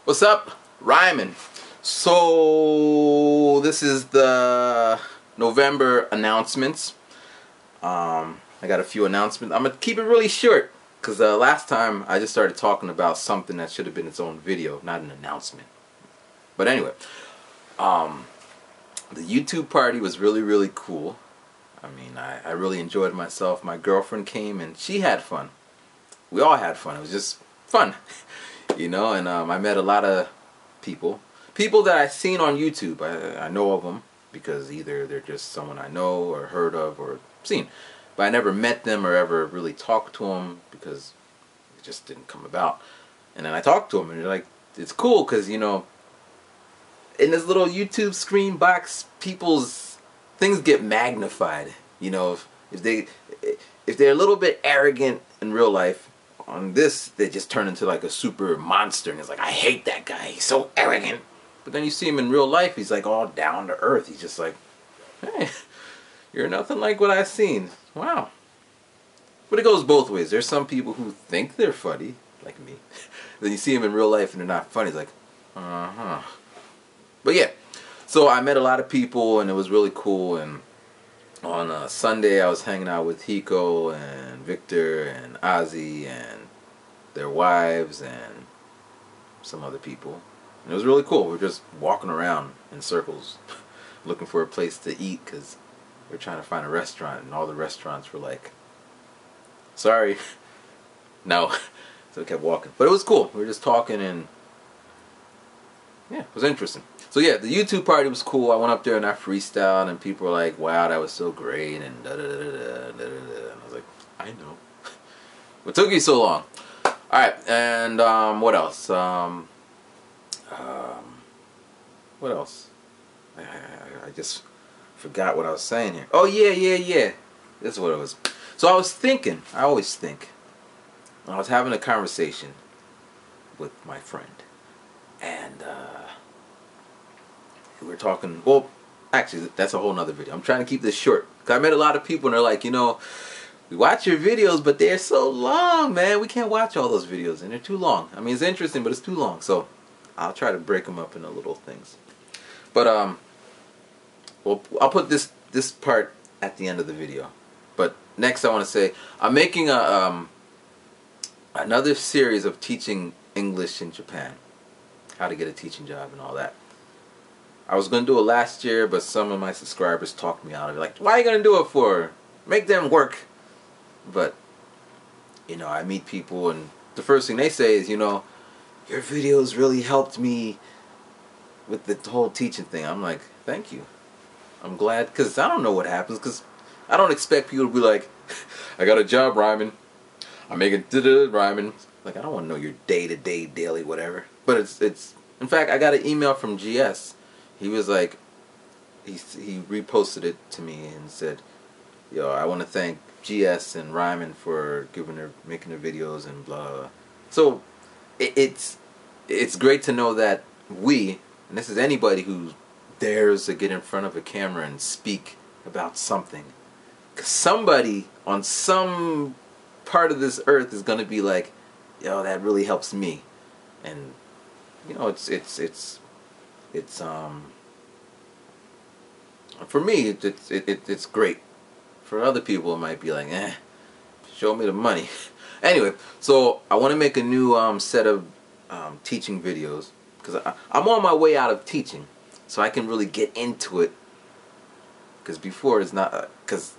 What's up? Ryman. So this is the November announcements. I got a few announcements. I'm gonna keep it really short because last time I just started talking about something that should have been its own video, not an announcement. But anyway, the YouTube party was really cool. I mean, I really enjoyed myself. My girlfriend came and she had fun. We all had fun. It was just fun. You know, and I met a lot of people that I've seen on YouTube. I know of them because either they're just someone I know or heard of or seen, but I never met them or ever really talked to them because it just didn't come about. And then I talked to them and they're like, it's cool because, you know, in this little YouTube screen box, people's things get magnified. You know, if they're a little bit arrogant in real life, on this, they just turn into like a super monster, and it's like, I hate that guy. He's so arrogant. But then you see him in real life, he's like all down to earth. He's just like, hey, you're nothing like what I've seen. Wow. But it goes both ways. There's some people who think they're funny, like me. Then you see them in real life and they're not funny. It's like, uh-huh. But yeah, so I met a lot of people and it was really cool. And on Sunday, I was hanging out with Hiko and Victor and Ozzy and their wives and some other people. And it was really cool. We were just walking around in circles looking for a place to eat because we were trying to find a restaurant. And all the restaurants were like, sorry, no. So we kept walking. But it was cool. We were just talking and yeah, it was interesting. So yeah, the YouTube party was cool. I went up there and I freestyled and people were like, wow, that was so great and da-da-da-da-da-da-da. And I was like, I know. What took you so long? Alright, and what else? What else? I just forgot what I was saying here. Oh yeah. This is what it was. So I was thinking, I always think, I was having a conversation with my friend. And we were talking, well, actually, that's a whole nother video. I'm trying to keep this short. Because I met a lot of people and they're like, you know, we watch your videos, but they're so long, man. We can't watch all those videos and they're too long. I mean, it's interesting, but it's too long. So I'll try to break them up into little things. But, well, I'll put this part at the end of the video. But next I want to say, I'm making another series of teaching English in Japan. How to get a teaching job and all that. I was going to do it last year, but some of my subscribers talked me out of it. Like, why are you going to do it for? Make them work. But, you know, I meet people and the first thing they say is, you know, your videos really helped me with the whole teaching thing. I'm like, thank you. I'm glad, because I don't know what happens, because I don't expect people to be like, I got a job, Ryman. I'm making Ryman. Like, I don't want to know your day-to-day, daily, whatever. But it's in fact, I got an email from GS. He was like, he reposted it to me and said, yo, I want to thank GS and Ryman for making their videos and blah. So it's great to know that we, and this is anybody who dares to get in front of a camera and speak about something, 'cause somebody on some part of this earth is going to be like, yo, that really helps me. And you know, it's for me it's great. For other people it might be like, show me the money. Anyway, so I want to make a new set of teaching videos because I'm on my way out of teaching, so I can really get into it. Because before it's not, because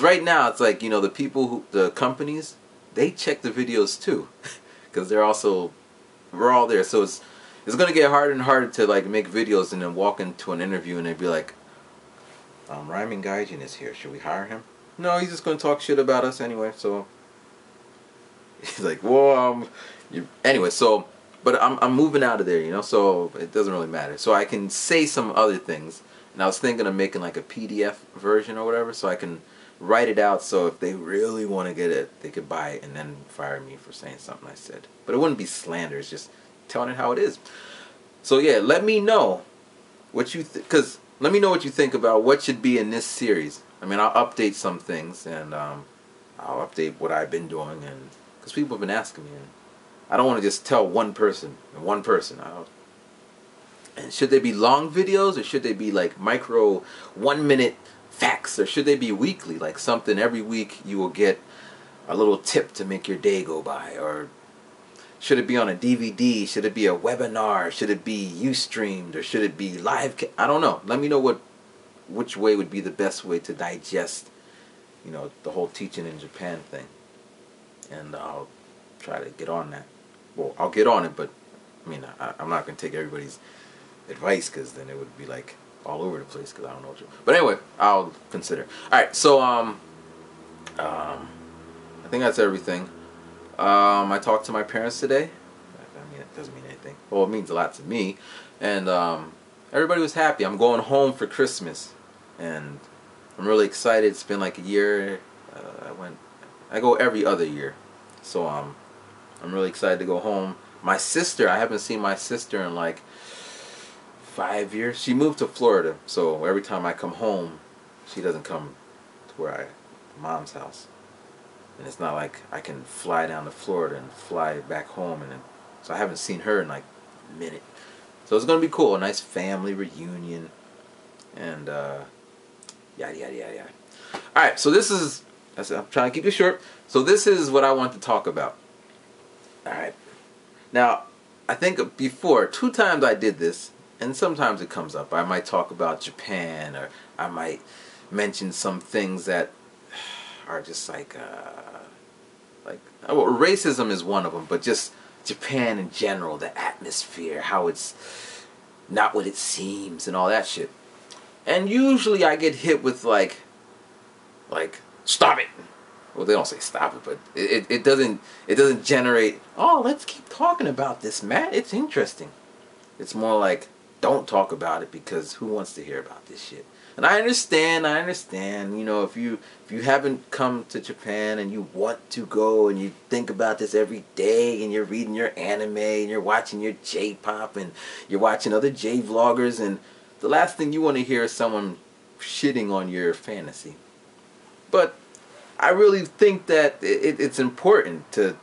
right now it's like, you know, the companies, they check the videos too, because we're all there. So it's gonna get harder and harder to like make videos and then walk into an interview and they'd be like, Ryman Gaijin is here. Should we hire him? No, he's just gonna talk shit about us anyway. So he's like, well, anyway. So, but I'm moving out of there, you know. So it doesn't really matter. So I can say some other things. And I was thinking of making like a PDF version or whatever, so I can write it out. So if they really want to get it, they could buy it and then fire me for saying something I said. But it wouldn't be slander. It's just telling it how it is. So yeah, let me know what you let me know what you think about what should be in this series. I mean, I'll update some things and I'll update what I've been doing, and because people have been asking me, and I don't want to just tell one person. And should they be long videos, or should they be like micro 1 minute facts, or should they be weekly, like something every week you will get a little tip to make your day go by? Or should it be on a DVD? Should it be a webinar? Should it be Ustreamed? Or should it be live? I don't know. Let me know which way would be the best way to digest, the whole teaching in Japan thing. And I'll try to get on that. Well, I'll get on it, but I mean, I'm not going to take everybody's advice, because then it would be like all over the place, because I don't know what but anyway, I'll consider. Alright, so I think that's everything. I talked to my parents today. I mean, it doesn't mean anything. Well, it means a lot to me. And everybody was happy. I'm going home for Christmas, and I'm really excited. It's been like a year. I go every other year, so I'm really excited to go home. My sister, I haven't seen my sister in like 5 years. She moved to Florida, so every time I come home, she doesn't come to mom's house. And it's not like I can fly down to Florida and fly back home, so I haven't seen her in like a minute. So it's gonna be cool, a nice family reunion, and yada yada yada yada. All right, so I'm trying to keep it short. So this is what I want to talk about. All right. Now, I think before 2 times I did this, and sometimes it comes up. I might talk about Japan, or I might mention some things that are just like racism is one of them, but just Japan in general, the atmosphere, how it's not what it seems, and all that shit. And usually I get hit with like stop it. Well, they don't say stop it, but it doesn't generate, oh, let's keep talking about this, Matt. It's interesting. It's more like, don't talk about it, because who wants to hear about this shit? And I understand, if you haven't come to Japan and you want to go, and you think about this every day, and you're reading your anime, and you're watching your J-pop, and you're watching other J-vloggers, and the last thing you want to hear is someone shitting on your fantasy. But I really think that it's important to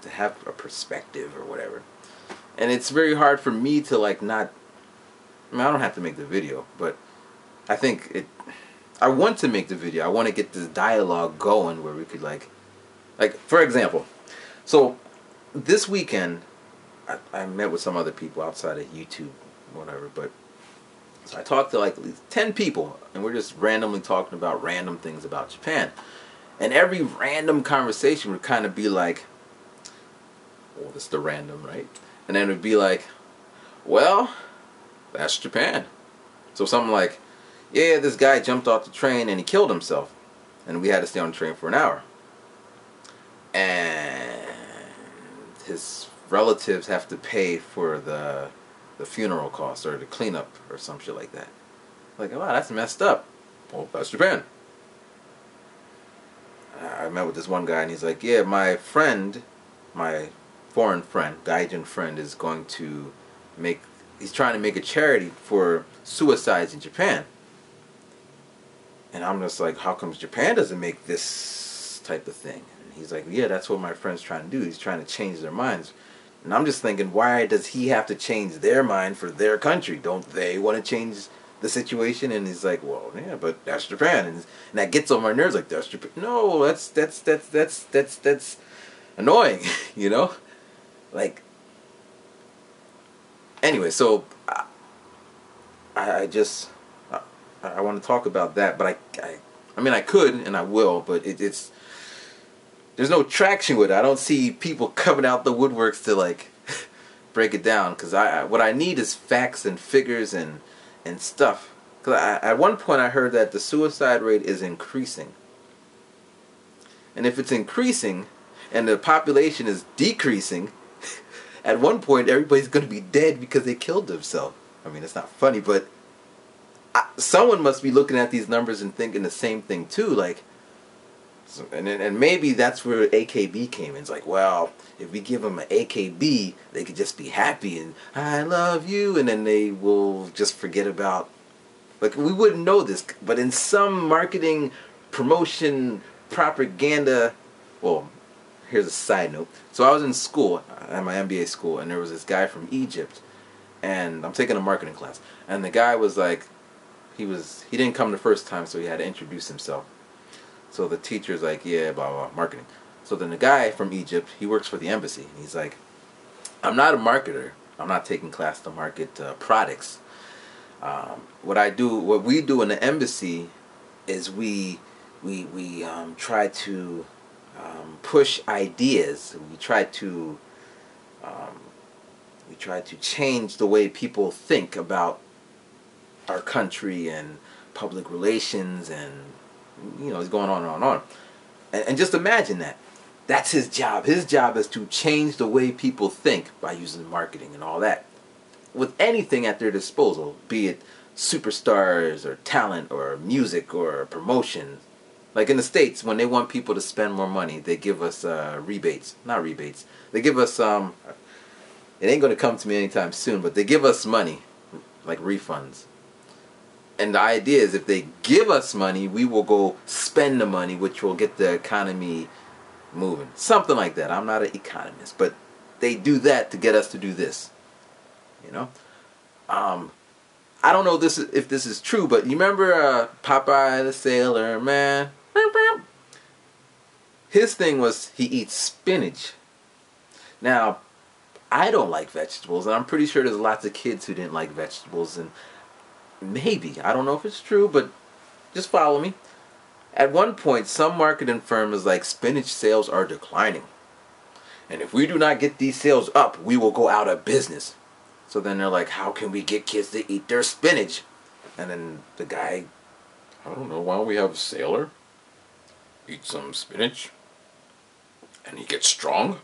have a perspective or whatever. And it's very hard for me to I don't have to make the video, but I think I want to make the video. I want to get this dialogue going where we could like for example, so this weekend I met with some other people outside of YouTube, whatever, but so I talked to like at least 10 people, and we're just randomly talking about random things about Japan. And every random conversation would kind of be like, well, this is the random, right? And then it would be like, well, that's Japan. So something like, yeah, this guy jumped off the train and he killed himself, and we had to stay on the train for an hour. And his relatives have to pay for the funeral costs, or the cleanup, or some shit like that. Like, wow, that's messed up. Well, that's Japan. I met with this one guy, and he's like, yeah, my friend, my foreign friend, Gaijin friend, is going to he's trying to make a charity for suicides in Japan. And I'm just like, how comes Japan doesn't make this type of thing? And he's like, yeah, that's what my friend's trying to do. He's trying to change their minds. And I'm just thinking, why does he have to change their mind for their country? Don't they want to change the situation? And he's like, well, yeah, but that's Japan. And that gets on my nerves, like, that's Japan. No, that's annoying, you know? Like, anyway, so I want to talk about that, but I mean, I could and I will, but it's there's no traction with it. I don't see people coming out the woodworks to like break it down, because what I need is facts and figures and stuff. Because at one point I heard that the suicide rate is increasing, and if it's increasing and the population is decreasing, at one point everybody's going to be dead because they killed themselves. I mean, it's not funny, but someone must be looking at these numbers and thinking the same thing too. Like, and maybe that's where AKB came in. It's like, well, if we give them an AKB, they could just be happy and I love you, and then they will just forget about. Like, we wouldn't know this, but in some marketing, promotion, propaganda, well, here's a side note. So I was in school, at my MBA school, and there was this guy from Egypt, and I'm taking a marketing class, and the guy was like, he didn't come the first time, so he had to introduce himself. So the teacher's like, yeah, blah, blah, marketing. So then the guy from Egypt, he works for the embassy, and he's like, I'm not a marketer. I'm not taking class to market products. What we do in the embassy is we try to push ideas. We try to change the way people think about our country and public relations, and it's going on and on and on. And just imagine that. That's his job. His job is to change the way people think by using marketing and all that. With anything at their disposal, be it superstars or talent or music or promotion. Like in the States, when they want people to spend more money, they give us rebates. Not rebates. They give us, it ain't going to come to me anytime soon, but they give us money, like refunds. And the idea is if they give us money, we will go spend the money, which will get the economy moving. Something like that. I'm not an economist, but they do that to get us to do this. I don't know if this is true, but you remember Popeye the Sailor Man? His thing was he eats spinach. Now, I don't like vegetables, and I'm pretty sure there's lots of kids who didn't like vegetables, and maybe, I don't know if it's true, but just follow me. At one point, some marketing firm was like, spinach sales are declining. And if we do not get these sales up, we will go out of business. So then they're like, how can we get kids to eat their spinach? And then the guy, I don't know, why don't we have a sailor eat some spinach and he gets strong?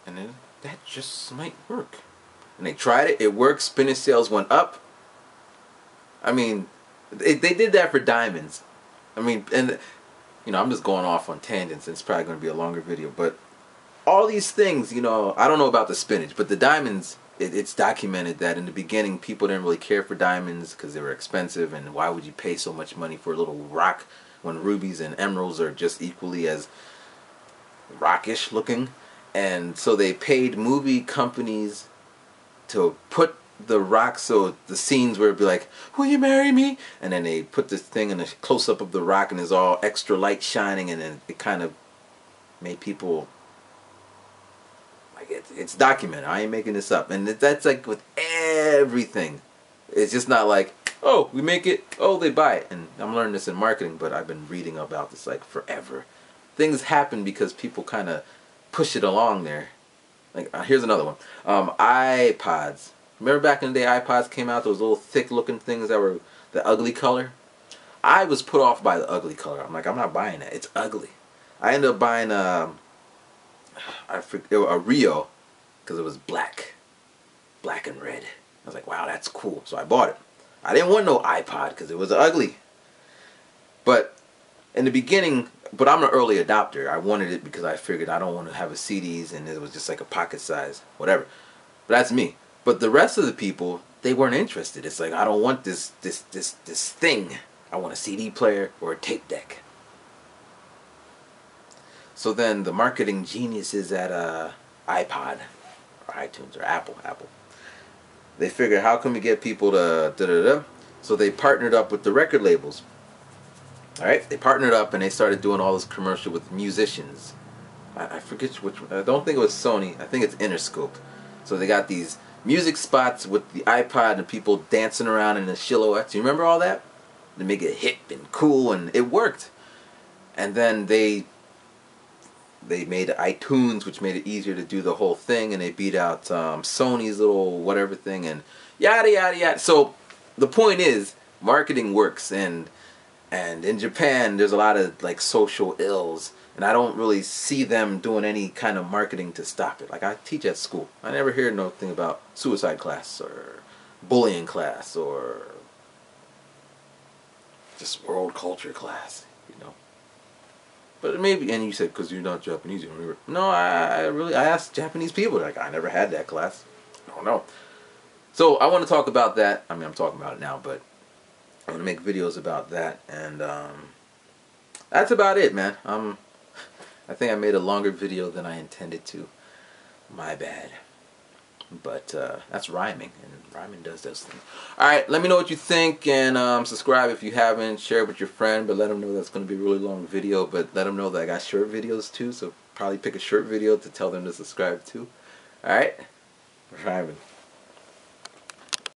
And then that just might work. And they tried it, it worked, spinach sales went up. I mean, they did that for diamonds. I mean, and I'm just going off on tangents, and it's probably going to be a longer video, but all these things, I don't know about the spinach, but the diamonds, it's documented that in the beginning people didn't really care for diamonds because they were expensive, and why would you pay so much money for a little rock when rubies and emeralds are just equally as rockish looking? And so they paid movie companies to put the rock, so the scenes where it'd be like, will you marry me? And then they put this thing in a close-up of the rock, and there's all extra light shining, and then it kind of made people, like, it's documented. I ain't making this up. And that's like with everything. It's just not like, oh, we make it, oh, they buy it. And I'm learning this in marketing, but I've been reading about this like forever. Things happen because people kind of push it along there. Like, here's another one. iPods. Remember back in the day iPods came out, those little thick looking things that were the ugly color? I was put off by the ugly color. I'm like, I'm not buying that. It's ugly. I ended up buying a Rio because it was black and red. I was like, wow, that's cool. So I bought it. I didn't want no iPod because it was ugly. But in the beginning, but I'm an early adopter. I wanted it because I figured I don't want to have a CDs and it was just like a pocket size, whatever. But that's me. But the rest of the people, they weren't interested. It's like, I don't want this thing. I want a CD player or a tape deck. So then the marketing geniuses at iPod or iTunes or Apple, they figured, how can we get people to da-da-da? So they partnered up with the record labels. Alright? They partnered up and they started doing all this commercial with musicians. I forget which one. I don't think it was Sony. I think it's Interscope. So they got these music spots with the iPod and people dancing around in the silhouettes. You remember all that? They make it hip and cool, and it worked. And then they made iTunes, which made it easier to do the whole thing, and they beat out Sony's little whatever thing, and yada yada yada. So the point is, marketing works, and in Japan there's a lot of like social ills, and I don't really see them doing any kind of marketing to stop it. Like, I teach at school, I never hear nothing about suicide class or bullying class or just world culture class, But maybe, and you said because you're not Japanese, you don't remember. No, I asked Japanese people, like, I never had that class. I don't know. So I want to talk about that. I mean, I'm talking about it now, but I want to make videos about that, and that's about it, man. I think I made a longer video than I intended to. My bad. But that's rhyming, and rhyming does those things. Alright, let me know what you think, and subscribe if you haven't. Share it with your friend, but let them know that's going to be a really long video. But let them know that I got short videos too, so probably pick a short video to tell them to subscribe to. Alright? Rhyming.